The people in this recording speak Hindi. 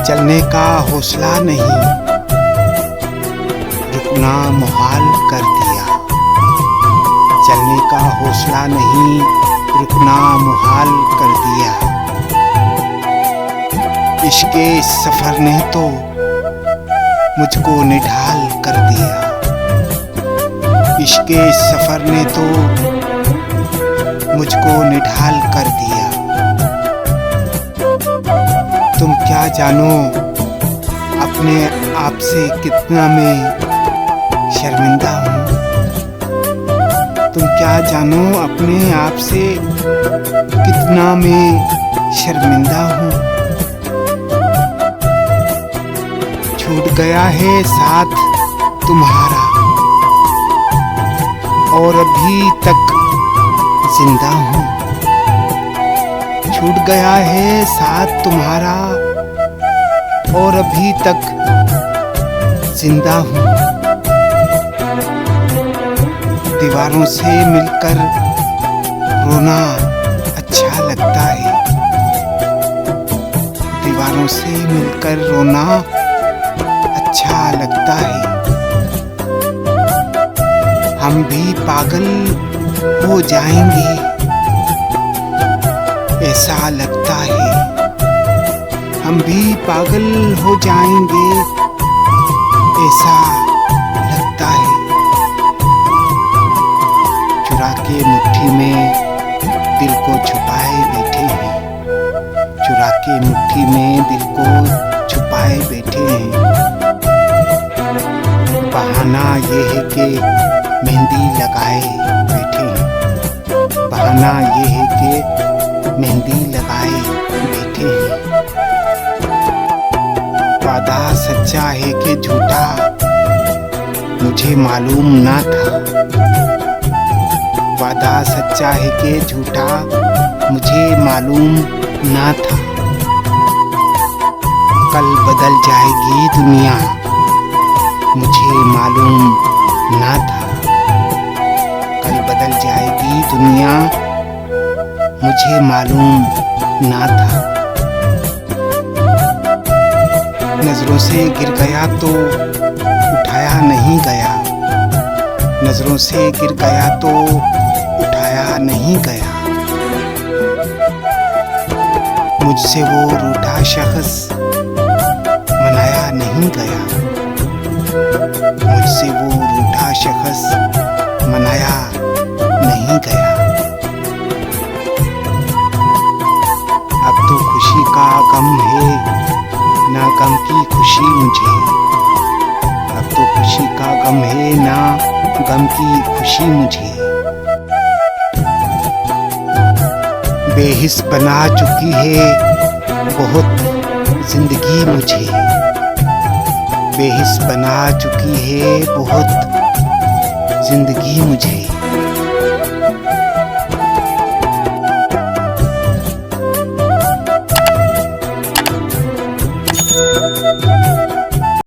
चलने का हौसला नहीं, रुकना मुहाल कर दिया। चलने का हौसला नहीं, रुकना मुहाल कर दिया। इश्क़ इस सफ़र ने तो मुझको निढाल कर दिया। इश्क़ इस सफ़र ने तो मुझको निढाल कर दिया। तुम क्या जानो अपने आप से कितना मैं शर्मिंदा हूँ। तुम क्या जानो अपने आप से कितना मैं शर्मिंदा हूँ। छूट गया है साथ तुम्हारा और अभी तक जिंदा हूँ। छूट गया है साथ तुम्हारा और अभी तक जिंदा हूँ। दीवारों से मिलकर रोना अच्छा लगता है। दीवारों से मिलकर रोना अच्छा लगता है। हम भी पागल हो जाएंगे ऐसा लगता है। हम भी पागल हो जाएंगे ऐसा लगता है। चुरा के मुट्ठी में दिल को छुपाए बैठे हैं। चुरा के मुट्ठी में दिल को छुपाए बैठे हैं। बहाना ये है कि मेहंदी लगाए बैठे हैं। बहाना ये है कि मेहंदी लगाए बैठे हैं। वादा सच्चा है कि झूठा मुझे मालूम ना था। वादा सच्चा है कि झूठा मुझे मालूम ना था। कल बदल जाएगी दुनिया मुझे मालूम ना था। कल बदल जाएगी दुनिया मुझे मालूम ना था। नजरों से गिर गया तो उठाया नहीं गया। नजरों से गिर गया तो उठाया नहीं गया। मुझसे वो रूठा शख्स मनाया नहीं गया। मुझसे वो रूठा शख्स मनाया नहीं गया। अब तो खुशी का गम है ना गम की खुशी मुझे। अब तो खुशी का गम है ना गम की खुशी मुझे। बेहिस बना चुकी है बहुत जिंदगी मुझे। बेहिस बना चुकी है बहुत जिंदगी मुझे।